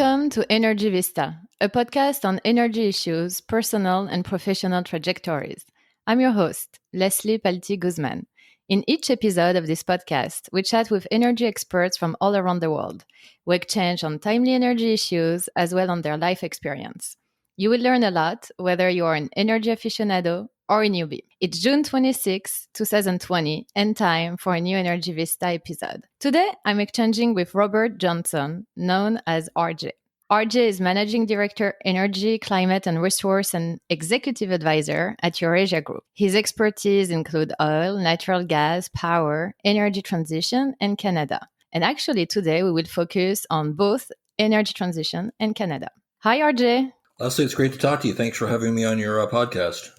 Welcome to Energy Vista, a podcast on energy issues, personal and professional trajectories. I'm your host, Leslie Palti-Guzman. In each episode of this podcast, we chat with energy experts from all around the world. We exchange on timely energy issues as well on their life experience. You will learn a lot, whether you are an energy aficionado or a newbie. It's June 26, 2020, and time for a new Energy Vista episode. Today, I'm exchanging with Robert Johnston, known as RJ. RJ is Managing Director, Energy, Climate and Resource and Executive Advisor at Eurasia Group. His expertise include oil, natural gas, power, energy transition, and Canada. And actually, today we will focus on both energy transition and Canada. Hi, RJ. Leslie, it's great to talk to you. Thanks for having me on your podcast.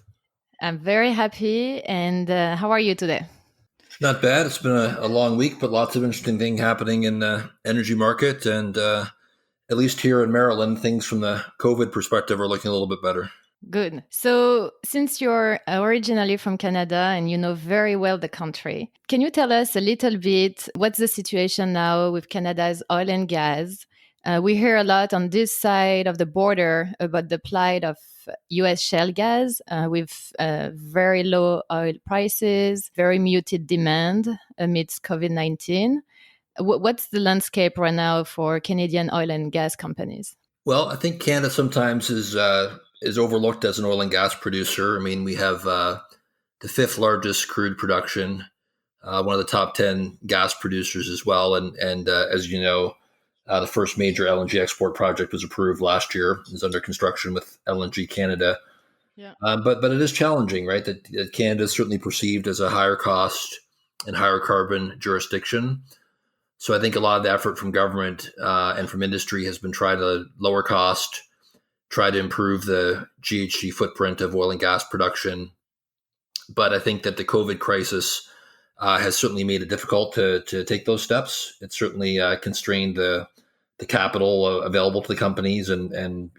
I'm very happy. And how are you today? Not bad. It's been a long week, but lots of interesting things happening in the energy market. And at least here in Maryland, things from the COVID perspective are looking a little bit better. Good. So since you're originally from Canada and you know very well the country, can you tell us a little bit what's the situation now with Canada's oil and gas? We hear a lot on this side of the border about the plight of U.S. shale gas with very low oil prices, very muted demand amidst COVID-19. What's the landscape right now for Canadian oil and gas companies? Well, I think Canada sometimes is overlooked as an oil and gas producer. I mean, we have the fifth largest crude production, one of the top 10 gas producers as well. And as you know, the first major LNG export project was approved last year. It's under construction with LNG Canada. Yeah. But it is challenging, right? That Canada is certainly perceived as a higher cost and higher carbon jurisdiction. So I think a lot of the effort from government and from industry has been try to lower cost, try to improve the GHG footprint of oil and gas production. But I think that the COVID crisis has certainly made it difficult to take those steps. It certainly constrained the capital available to the companies and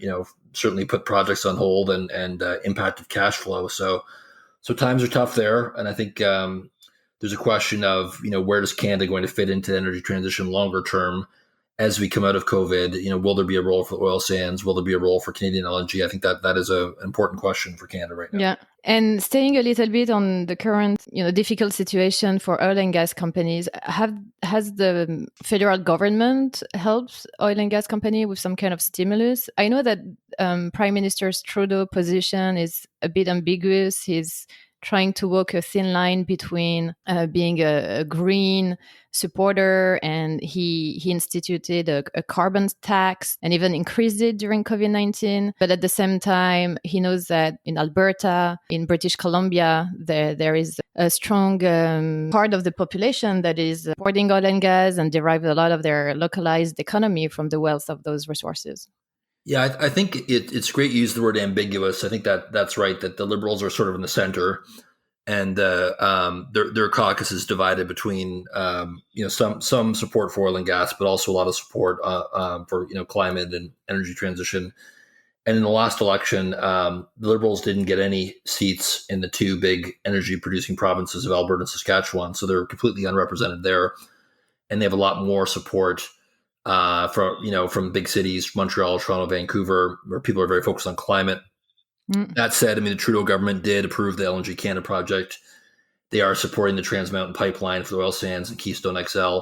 certainly put projects on hold and impacted cash flow. So times are tough there. And I think there's a question of, where does Canada going to fit into energy transition longer term as we come out of COVID? Will there be a role for oil sands? Will there be a role for Canadian LNG? I think that is an important question for Canada right now. Yeah. And staying a little bit on the current, difficult situation for oil and gas companies, has the federal government helped oil and gas company with some kind of stimulus? I know that Prime Minister Trudeau's position is a bit ambiguous. He's trying to walk a thin line between being a green supporter, and he instituted a carbon tax and even increased it during COVID-19. But at the same time, he knows that in Alberta, in British Columbia, there is a strong part of the population that is supporting oil and gas and derive a lot of their localized economy from the wealth of those resources. Yeah, I think it's great you use the word ambiguous. I think that's right, that the Liberals are sort of in the center, and their caucus is divided between some support for oil and gas, but also a lot of support for climate and energy transition. And in the last election, the Liberals didn't get any seats in the two big energy producing provinces of Alberta and Saskatchewan, so they're completely unrepresented there, and they have a lot more support from big cities, Montreal, Toronto, Vancouver, where people are very focused on climate. That said, the Trudeau government did approve the LNG Canada project. They are supporting the Trans Mountain pipeline for the oil sands and Keystone XL.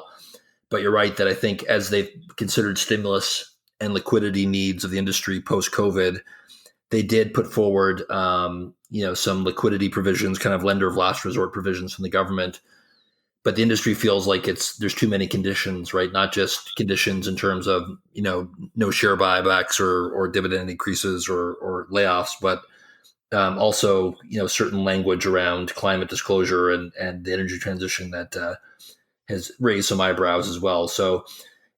But you're right that I think as they've considered stimulus and liquidity needs of the industry post-COVID, they did put forward some liquidity provisions, kind of lender of last resort provisions from the government. But the industry feels like there's too many conditions, right? Not just conditions in terms of, no share buybacks or dividend increases or layoffs, but also, certain language around climate disclosure and the energy transition that has raised some eyebrows as well. So,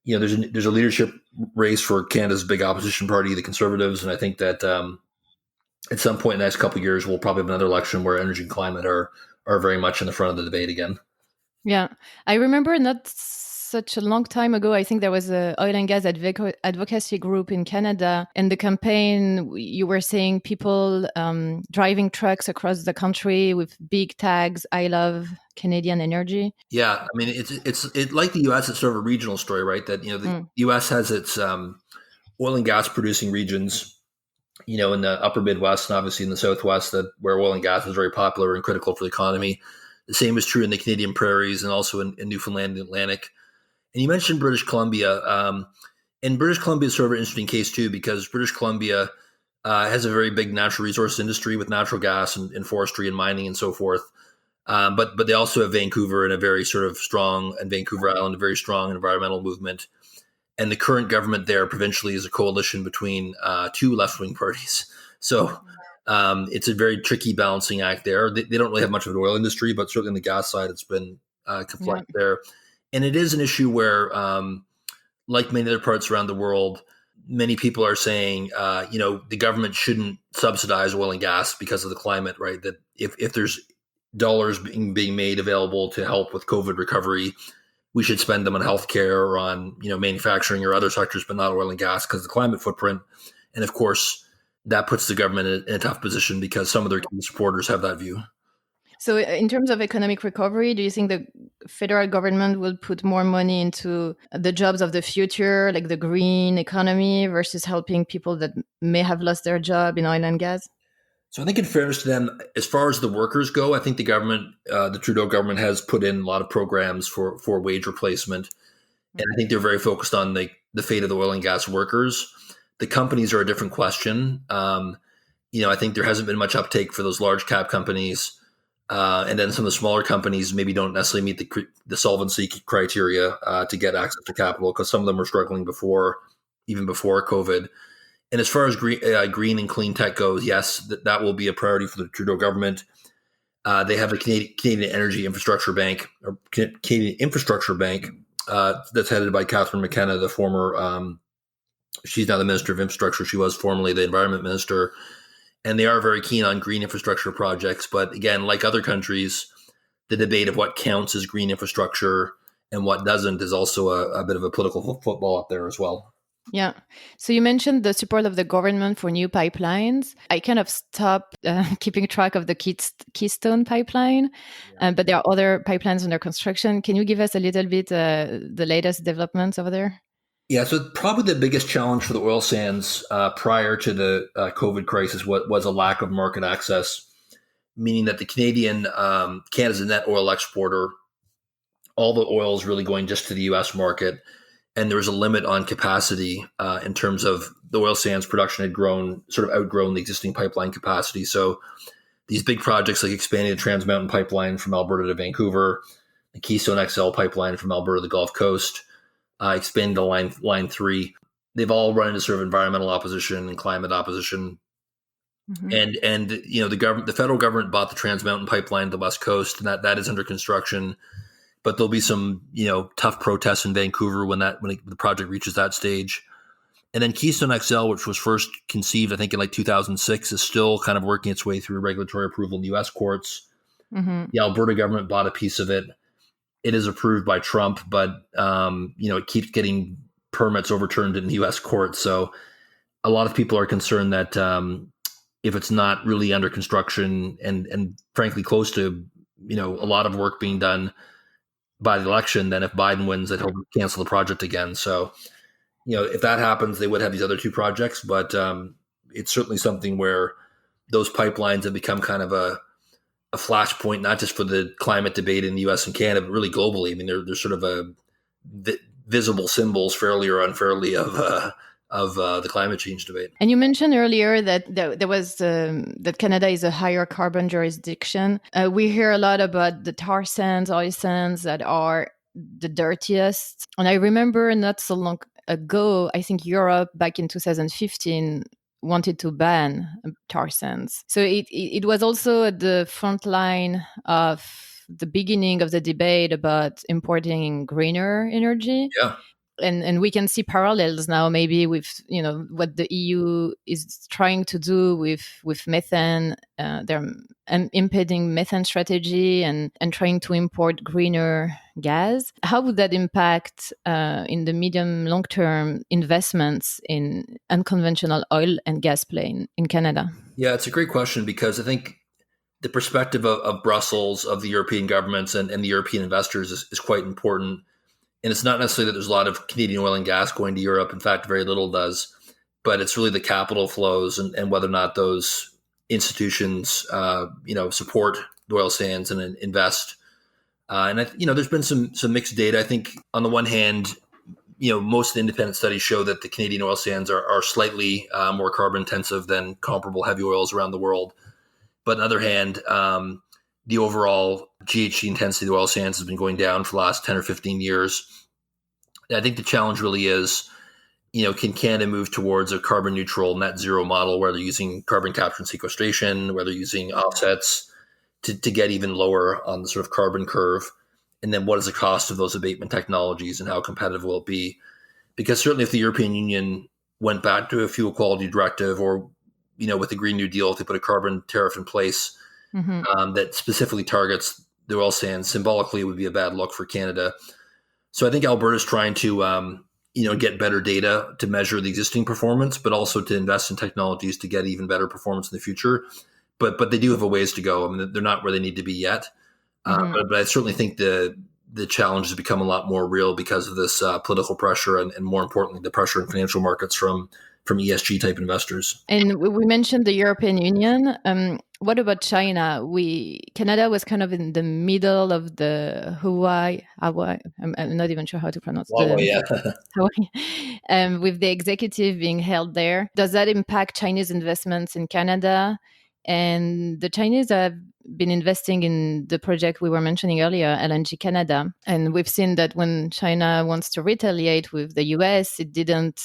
there's a leadership race for Canada's big opposition party, the Conservatives. And I think that at some point in the next couple of years, we'll probably have another election where energy and climate are very much in the front of the debate again. Yeah, I remember not such a long time ago, I think there was a oil and gas advocacy group in Canada, and the campaign, you were saying people driving trucks across the country with big tags, "I love Canadian energy." Yeah, it's like the U.S. It's sort of a regional story, right? That the U.S. has its oil and gas producing regions, in the upper Midwest and obviously in the Southwest, that where oil and gas is very popular and critical for the economy. The same is true in the Canadian prairies and also in Newfoundland and the Atlantic. And you mentioned British Columbia. And British Columbia is sort of an interesting case too, because British Columbia has a very big natural resource industry with natural gas and forestry and mining and so forth. But they also have Vancouver and a very sort of strong, and Vancouver Island, a very strong environmental movement. And the current government there provincially is a coalition between two left-wing parties. So it's a very tricky balancing act there. They don't really have much of an oil industry, but certainly on the gas side, it's been conflict there. And it is an issue where, like many other parts around the world, many people are saying, the government shouldn't subsidize oil and gas because of the climate, right? That if there's dollars being made available to help with COVID recovery, we should spend them on healthcare or on, manufacturing or other sectors, but not oil and gas because of the climate footprint. And of course, that puts the government in a tough position because some of their key supporters have that view. So in terms of economic recovery, do you think the federal government will put more money into the jobs of the future, like the green economy, versus helping people that may have lost their job in oil and gas? So I think in fairness to them, as far as the workers go, I think the government, the Trudeau government has put in a lot of programs for wage replacement. And I think they're very focused on the fate of the oil and gas workers. The companies are a different question. I think there hasn't been much uptake for those large cap companies. And then some of the smaller companies maybe don't necessarily meet the solvency criteria to get access to capital because some of them were struggling even before COVID. And as far as green and clean tech goes, yes, that will be a priority for the Trudeau government. They have a Canadian Energy Infrastructure Bank, or Canadian Infrastructure Bank, that's headed by Catherine McKenna, the former. She's now the Minister of Infrastructure. She was formerly the Environment Minister, and they are very keen on green infrastructure projects. But again, like other countries, the debate of what counts as green infrastructure and what doesn't is also a bit of a political football up there as well. Yeah. So you mentioned the support of the government for new pipelines. I kind of stopped keeping track of the Keystone pipeline, but there are other pipelines under construction. Can you give us a little bit the latest developments over there? Yeah, so probably the biggest challenge for the oil sands prior to the COVID crisis was a lack of market access, meaning that Canada's a net oil exporter. All the oil is really going just to the U.S. market. And there was a limit on capacity in terms of the oil sands production had outgrown the existing pipeline capacity. So these big projects like expanding the Trans Mountain pipeline from Alberta to Vancouver, the Keystone XL pipeline from Alberta to the Gulf Coast, expanding to line 3, they've all run into sort of environmental opposition and climate opposition. Mm-hmm. And the federal government bought the Trans Mountain pipeline to the West Coast, and that is under construction. But there'll be some, tough protests in Vancouver when the project reaches that stage. And then Keystone XL, which was first conceived, I think, in 2006, is still kind of working its way through regulatory approval in the U.S. courts. Mm-hmm. The Alberta government bought a piece of it. It is approved by Trump, but, it keeps getting permits overturned in the U.S. courts. So a lot of people are concerned that if it's not really under construction and frankly close to, a lot of work being done by the election, then if Biden wins, that he'll cancel the project again. So, if that happens, they would have these other two projects, but it's certainly something where those pipelines have become kind of a flashpoint, not just for the climate debate in the U.S. and Canada, but really globally. I mean, they're sort of visible symbols, fairly or unfairly, of the climate change debate. And you mentioned earlier that there was that Canada is a higher carbon jurisdiction. We hear a lot about the tar sands, oil sands that are the dirtiest. And I remember not so long ago, I think Europe back in 2015 wanted to ban tar sands. So it was also at the front line of the beginning of the debate about importing greener energy. Yeah. And we can see parallels now maybe with what the EU is trying to do with methane. They're impeding methane strategy and trying to import greener gas. How would that impact in the medium long term investments in unconventional oil and gas play in Canada? Yeah, it's a great question because I think the perspective of Brussels, of the European governments and the European investors is quite important. And it's not necessarily that there's a lot of Canadian oil and gas going to Europe. In fact, very little does. but it's really the capital flows and whether or not those institutions, support the oil sands and invest. There's been some mixed data. I think on the one hand, most of the independent studies show that the Canadian oil sands are slightly more carbon intensive than comparable heavy oils around the world. But on the other hand, the overall GHG intensity of the oil sands has been going down for the last 10 or 15 years. And I think the challenge really is, can Canada move towards a carbon neutral net zero model where they're using carbon capture and sequestration, where they're using offsets to get even lower on the sort of carbon curve? And then what is the cost of those abatement technologies and how competitive will it be? Because certainly if the European Union went back to a fuel quality directive or, with the Green New Deal, if they put a carbon tariff in place that specifically targets the oil sands, symbolically it would be a bad look for Canada. So I think Alberta's trying to, get better data to measure the existing performance, but also to invest in technologies to get even better performance in the future. But they do have a ways to go. I mean, they're not where they need to be yet. But I certainly think the challenge has become a lot more real because of this political pressure and more importantly, the pressure in financial markets from ESG type investors. And we mentioned the European Union. What about China? Canada was kind of in the middle of the Hawaii. I'm not even sure how to pronounce Hawaii. With the executive being held there, does that impact Chinese investments in Canada? And the Chinese have been investing in the project we were mentioning earlier, LNG Canada. And we've seen that when China wants to retaliate with the US, it didn't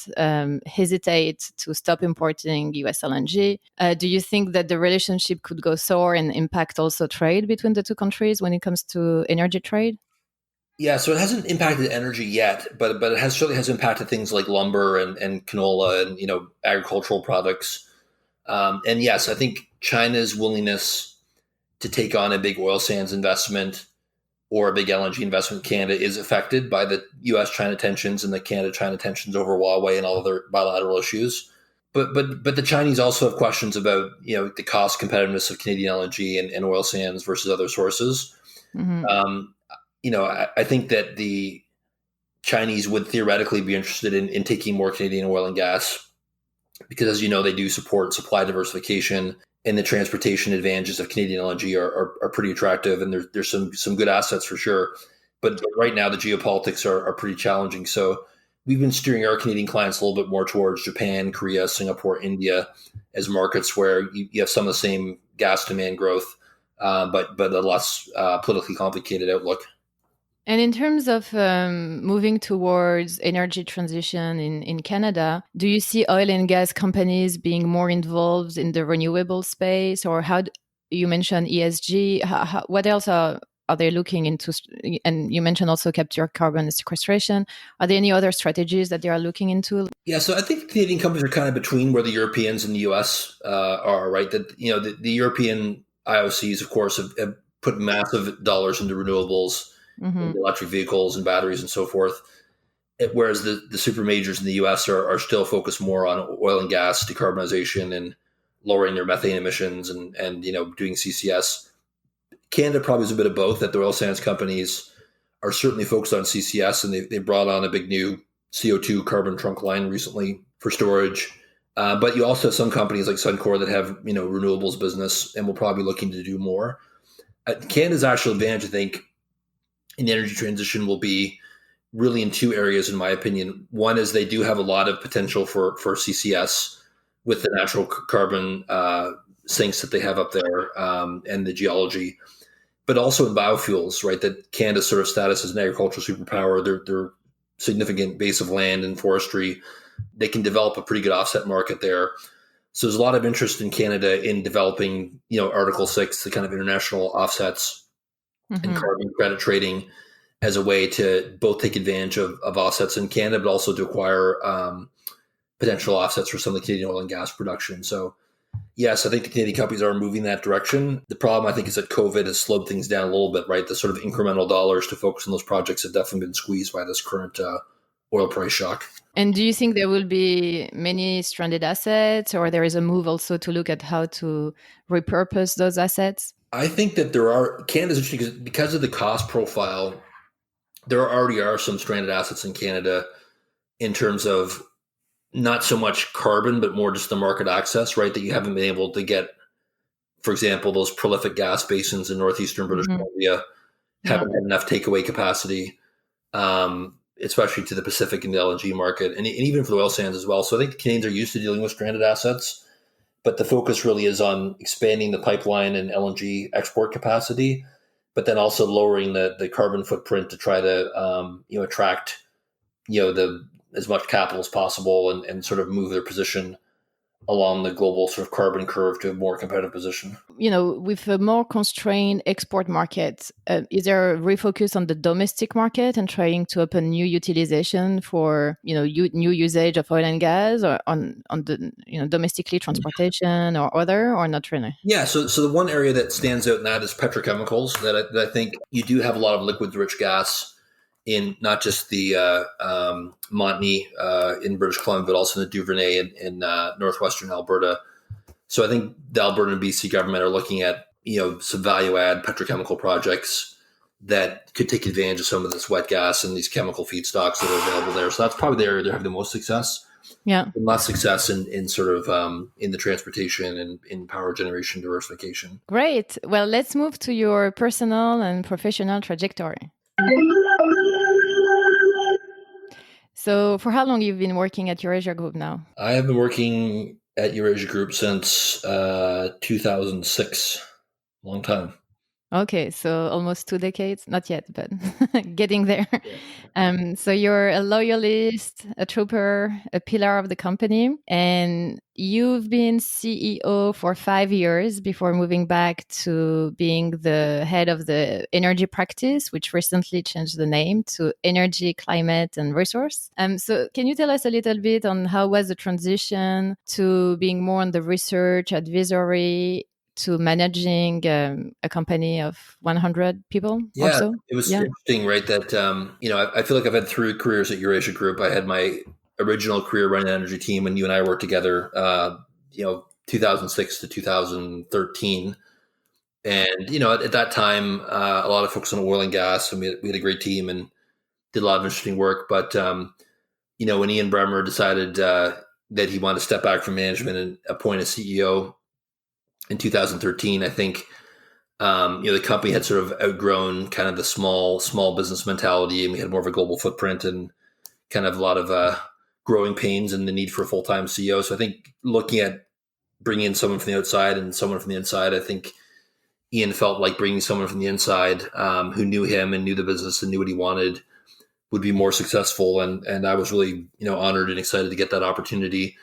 hesitate to stop importing US LNG. Do you think that the relationship could go sour and impact also trade between the two countries when it comes to energy trade? Yeah, so it hasn't impacted energy yet, but it certainly has impacted things like lumber and canola and agricultural products. And yes, I think China's willingness to take on a big oil sands investment or a big LNG investment in Canada is affected by the U.S.-China tensions and the Canada-China tensions over Huawei and all other bilateral issues. But the Chinese also have questions about the cost competitiveness of Canadian LNG and oil sands versus other sources. I think that the Chinese would theoretically be interested in taking more Canadian oil and gas because, as you know, they do support supply diversification, and the transportation advantages of Canadian LNG are pretty attractive, and there's some good assets for sure. But right now, the geopolitics are pretty challenging. So we've been steering our Canadian clients a little bit more towards Japan, Korea, Singapore, India as markets where you have some of the same gas demand growth, but a less politically complicated outlook. And in terms of moving towards energy transition in Canada, do you see oil and gas companies being more involved in the renewable space? Or you mentioned ESG, what else are they looking into? And you mentioned also capture carbon sequestration. Are there any other strategies that they are looking into? Yeah, so I think Canadian companies are kind of between where the Europeans and the US are, right? That the European IOCs, of course, have put massive dollars into renewables, electric vehicles and batteries and so forth. Whereas the super majors in the US are still focused more on oil and gas decarbonization and lowering their methane emissions and doing CCS. Canada probably is a bit of both, that the oil sands companies are certainly focused on CCS, and they brought on a big new CO2 carbon trunk line recently for storage. But you also have some companies like Suncor that have renewables business and will probably be looking to do more. Canada's actual advantage, I think, in the energy transition will be really in two areas, in my opinion. One is they do have a lot of potential for CCS with the natural carbon sinks that they have up there and the geology, but also in biofuels, right? That Canada's sort of status as an agricultural superpower, their significant base of land and forestry, they can develop a pretty good offset market there. So there's a lot of interest in Canada in developing, Article 6, the kind of international offsets and carbon credit trading as a way to both take advantage of offsets in Canada, but also to acquire potential offsets for some of the Canadian oil and gas production. So yes, I think the Canadian companies are moving that direction. The problem, I think, is that COVID has slowed things down a little bit, right? The sort of incremental dollars to focus on those projects have definitely been squeezed by this current oil price shock. And do you think there will be many stranded assets, or there is a move also to look at how to repurpose those assets? I think that Canada's interesting because of the cost profile. There already are some stranded assets in Canada in terms of not so much carbon, but more just the market access, right? That you haven't been able to get, for example, those prolific gas basins in northeastern British Hmm. Columbia Yeah. haven't had enough takeaway capacity, especially to the Pacific and the LNG market, and even for the oil sands as well. So I think the Canadians are used to dealing with stranded assets, but the focus really is on expanding the pipeline and LNG export capacity, but then also lowering the carbon footprint to try to attract the as much capital as possible and sort of move their position along the global sort of carbon curve to a more competitive position. With a more constrained export market, is there a refocus on the domestic market and trying to open new utilization for, new usage of oil and gas, or on the, domestically transportation or other, or not really? Yeah, so the one area that stands out in that is petrochemicals. That I think you do have a lot of liquids-rich gas in not just the Montney in British Columbia, but also in the Duvernay in northwestern Alberta. So I think the Alberta and BC government are looking at some value-add petrochemical projects that could take advantage of some of this wet gas and these chemical feedstocks that are available there. So that's probably the area they're having the most success. Yeah. Less success in sort of in the transportation and in power generation diversification. Great. Well, let's move to your personal and professional trajectory. So, for how long you've been working at Eurasia Group now? I have been working at Eurasia Group since 2006, long time. Okay, so almost 2 decades, not yet, but getting there. Yeah. So you're a loyalist, a trooper, a pillar of the company, and you've been CEO for 5 years before moving back to being the head of the energy practice, which recently changed the name to Energy, Climate, and Resource. So can you tell us a little bit on how was the transition to being more on the research advisory to managing a company of 100 people or Yeah, so? it was Yeah. interesting, right? That I feel like I've had 3 careers at Eurasia Group. I had my original career running an energy team when you and I worked together. 2006 to 2013, and at that time, a lot of folks on oil and gas, and we had a great team and did a lot of interesting work. But when Ian Bremer decided that he wanted to step back from management and appoint a CEO in 2013, I think the company had sort of outgrown kind of the small business mentality, and we had more of a global footprint and kind of a lot of growing pains and the need for a full time CEO. So I think looking at bringing in someone from the outside and someone from the inside, I think Ian felt like bringing someone from the inside who knew him and knew the business and knew what he wanted would be more successful. And I was really honored and excited to get that opportunity.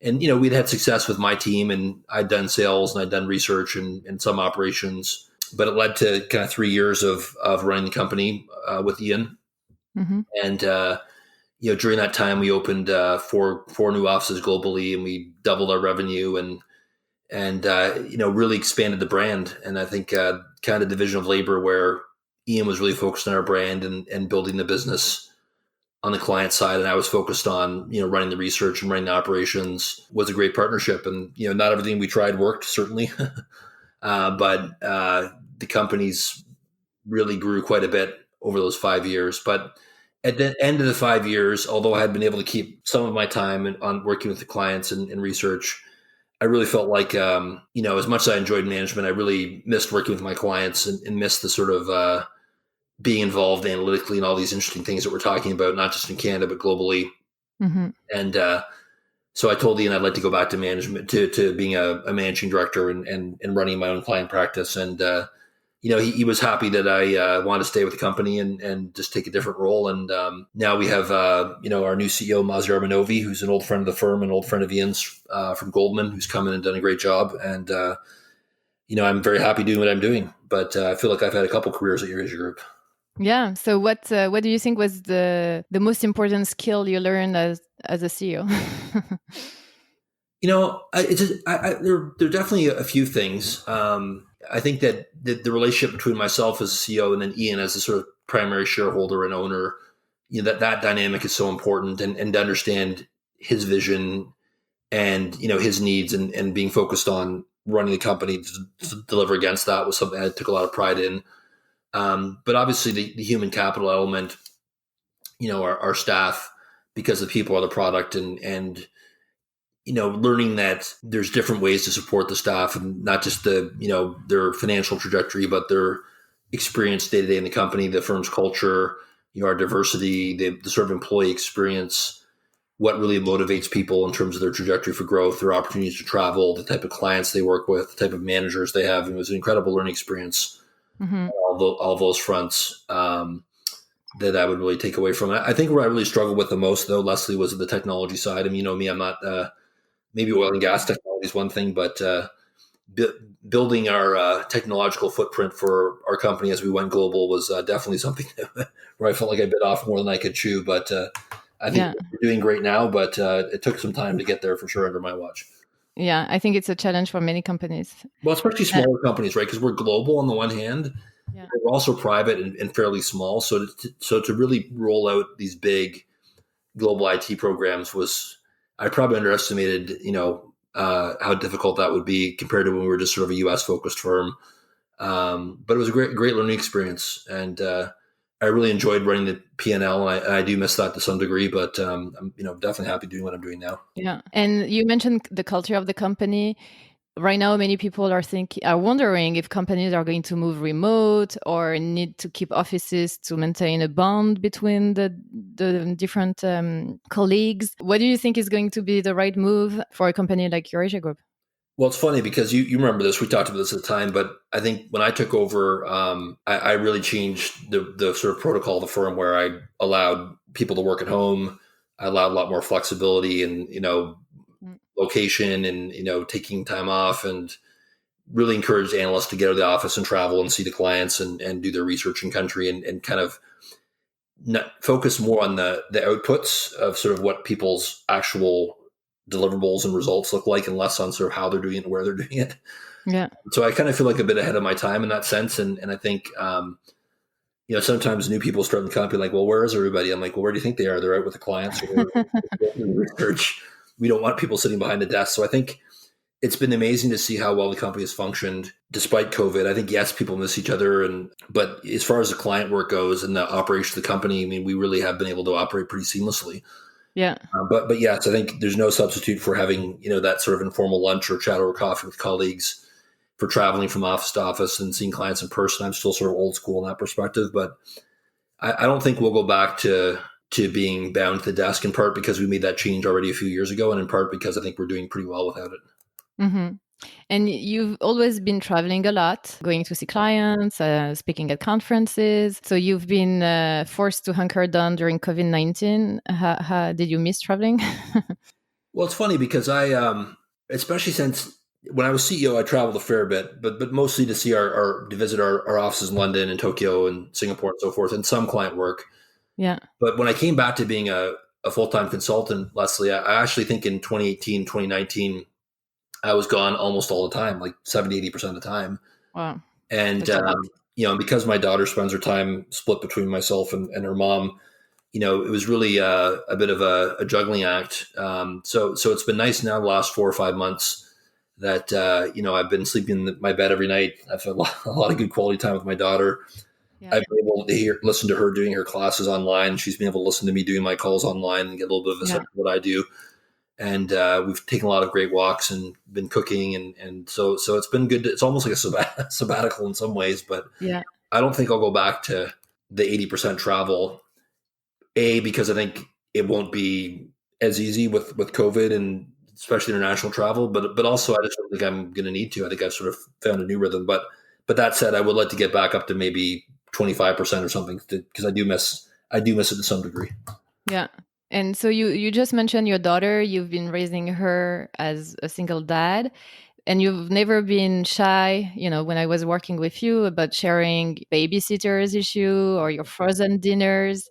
And we'd had success with my team, and I'd done sales and I'd done research and some operations, but it led to kind of 3 years of running the company with Ian. Mm-hmm. And during that time, we opened four new offices globally, and we doubled our revenue and really expanded the brand. And I think kind of division of labor where Ian was really focused on our brand and building the business on the client side, and I was focused on running the research and running the operations, was a great partnership. And not everything we tried worked, certainly, but the companies really grew quite a bit over those 5 years. But at the end of the 5 years, although I had been able to keep some of my time on working with the clients and research, I really felt like as much as I enjoyed management, I really missed working with my clients and missed the sort of being involved analytically in all these interesting things that we're talking about, not just in Canada, but globally. Mm-hmm. And so I told Ian I'd like to go back to management, to being a managing director and running my own client practice. And, he was happy that I wanted to stay with the company and just take a different role. And now we have, our new CEO, Maziar Manovi, who's an old friend of the firm, an old friend of Ian's from Goldman, who's come in and done a great job. And, I'm very happy doing what I'm doing, but I feel like I've had a couple careers at Eurasia Group. Yeah. So what do you think was the most important skill you learned as a CEO? There are definitely a few things. I think that the relationship between myself as a CEO and then Ian as a sort of primary shareholder and owner, that dynamic is so important, and to understand his vision and his needs and being focused on running the company to deliver against that was something I took a lot of pride in. But obviously the human capital element, our staff, because the people are the product, and learning that there's different ways to support the staff, and not just their financial trajectory, but their experience day to day in the company, the firm's culture, our diversity, the sort of employee experience, what really motivates people in terms of their trajectory for growth, their opportunities to travel, the type of clients they work with, the type of managers they have. And it was an incredible learning experience Mm-hmm. on all those fronts that I would really take away from it. I think where I really struggled with the most, though, Leslie, was the technology side. I mean, me, I'm not, maybe oil and gas technology is one thing, but building our technological footprint for our company as we went global was definitely something where I felt like I bit off more than I could chew. But I think Yeah. we're doing great now, but it took some time to get there for sure under my watch. Yeah, I think it's a challenge for many companies. Well, especially Uh, smaller companies, right? Because we're global on the one hand, yeah. we're also private and fairly small. So to really roll out these big global IT programs I probably underestimated, how difficult that would be compared to when we were just sort of a US focused firm. But it was a great learning experience. And I really enjoyed running the P&L, and I do miss that to some degree, but I'm definitely happy doing what I'm doing now. Yeah. And you mentioned the culture of the company. Right now, many people are wondering if companies are going to move remote or need to keep offices to maintain a bond between the different colleagues. What do you think is going to be the right move for a company like Eurasia Group? Well, it's funny because you remember this. We talked about this at the time, but I think when I took over, I really changed the sort of protocol of the firm, where I allowed people to work at home. I allowed a lot more flexibility and Mm. location, and taking time off, and really encouraged analysts to get out of the office and travel and see the clients, and do their research in country, and kind of not focus more on the outputs of sort of what people's actual deliverables and results look like, and less on sort of how they're doing it and where they're doing it. Yeah. So I kind of feel like a bit ahead of my time in that sense. And I think, sometimes new people start in the company like, well, where is everybody? I'm like, well, where do you think they are? They're out with the clients, or they're doing research. We don't want people sitting behind the desk. So I think it's been amazing to see how well the company has functioned despite COVID. I think, yes, people miss each other, but as far as the client work goes and the operation of the company, I mean, we really have been able to operate pretty seamlessly. Yeah. But yes, I think there's no substitute for having that sort of informal lunch or chat over coffee with colleagues, for traveling from office to office and seeing clients in person. I'm still sort of old school in that perspective, but I don't think we'll go back to being bound to the desk, in part because we made that change already a few years ago, and in part because I think we're doing pretty well without it. Hmm. And you've always been traveling a lot, going to see clients, speaking at conferences. So you've been forced to hunker down during COVID-19. How did you miss traveling? Well, it's funny because especially since when I was CEO, I traveled a fair bit, but mostly to see to visit our offices in London and Tokyo and Singapore and so forth, and some client work. Yeah. But when I came back to being a full-time consultant, Leslie, I actually think in 2018, 2019, I was gone almost all the time, like 70, 80% of the time. Wow. And, That's a lot. because my daughter spends her time split between myself and her mom, it was really a bit of a juggling act. So it's been nice now the last 4 or 5 months that, I've been sleeping in my bed every night. I've had a lot of good quality time with my daughter. Yeah. I've been able to listen to her doing her classes online. She's been able to listen to me doing my calls online and get a little bit of a sense of what I do. And we've taken a lot of great walks and been cooking, and so it's been good. It's almost like a sabbatical in some ways, but Yeah. I don't think I'll go back to the 80% travel. Because I think it won't be as easy with COVID, and especially international travel, but also I just don't think I'm going to need to. I think I've sort of found a new rhythm. But that said, I would like to get back up to maybe 25% or something, because I do miss it to some degree. Yeah. And so you just mentioned your daughter, you've been raising her as a single dad, and you've never been shy, when I was working with you, about sharing babysitters issue or your frozen dinners.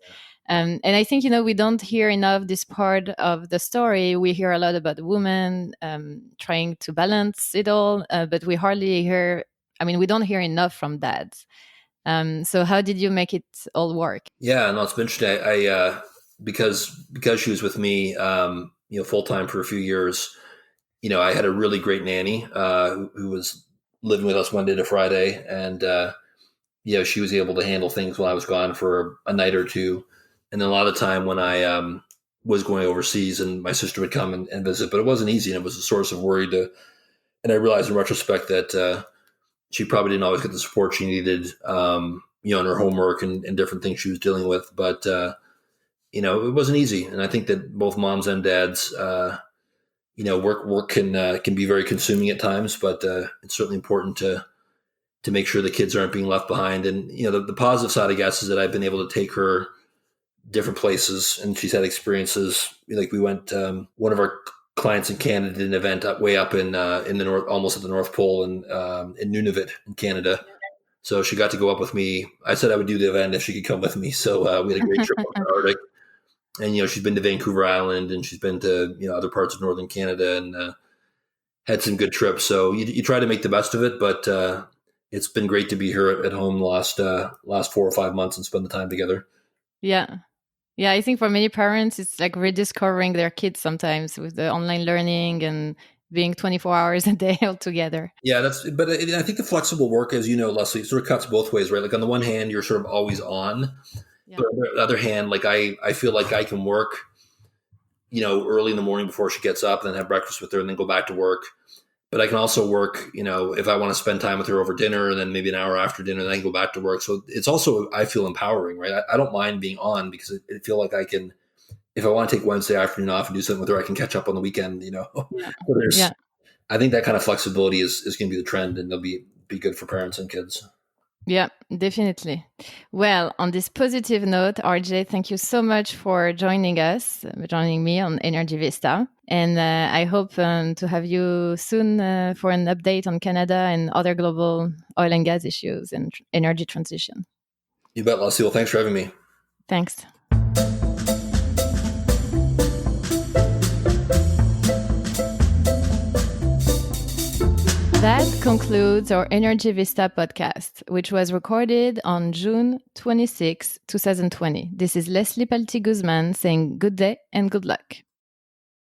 And I think, we don't hear enough this part of the story. We hear a lot about women trying to balance it all, but we hardly hear, we don't hear enough from dads. So how did you make it all work? Yeah, no, it's been interesting. I because she was with me, full time for a few years. I had a really great nanny who was living with us Monday to Friday, and she was able to handle things while I was gone for a night or two. And then a lot of time when I was going overseas, and my sister would come and visit. But it wasn't easy, and it was a source of worry to. And I realized in retrospect that she probably didn't always get the support she needed, in her homework and different things she was dealing with. But it wasn't easy, and I think that both moms and dads, work can be very consuming at times, but it's certainly important to make sure the kids aren't being left behind. And the positive side, I guess, is that I've been able to take her different places, and she's had experiences. Like we went, one of our clients in Canada did an event way up in the north, almost at the North Pole, in Nunavut in Canada. So she got to go up with me. I said I would do the event if she could come with me. So we had a great trip up the Arctic. And she's been to Vancouver Island, and she's been to other parts of northern Canada, and had some good trips. So you try to make the best of it, but it's been great to be here at home the last 4 or 5 months and spend the time together. Yeah. Yeah, I think for many parents, it's like rediscovering their kids sometimes with the online learning and being 24 hours a day all together. Yeah, but I think the flexible work, as you know, Leslie, sort of cuts both ways, right? Like on the one hand, you're sort of always on. Yeah. But on the other hand, like I feel like I can work, early in the morning before she gets up, and then have breakfast with her, and then go back to work. But I can also work, if I want to spend time with her over dinner, and then maybe an hour after dinner, then I can go back to work. So it's also, I feel empowering, right? I don't mind being on, because I feel like I can, if I want to take Wednesday afternoon off and do something with her, I can catch up on the weekend, Yeah. So I think that kind of flexibility is going to be the trend, and it'll be good for parents and kids. Yeah, definitely. Well, on this positive note, RJ, thank you so much for joining me on Energy Vista. And I hope to have you soon for an update on Canada and other global oil and gas issues and energy transition. You bet, Leslie. Well, thanks for having me. Thanks. That concludes our Energy Vista podcast, which was recorded on June 26, 2020. This is Leslie Palti-Guzman saying good day and good luck.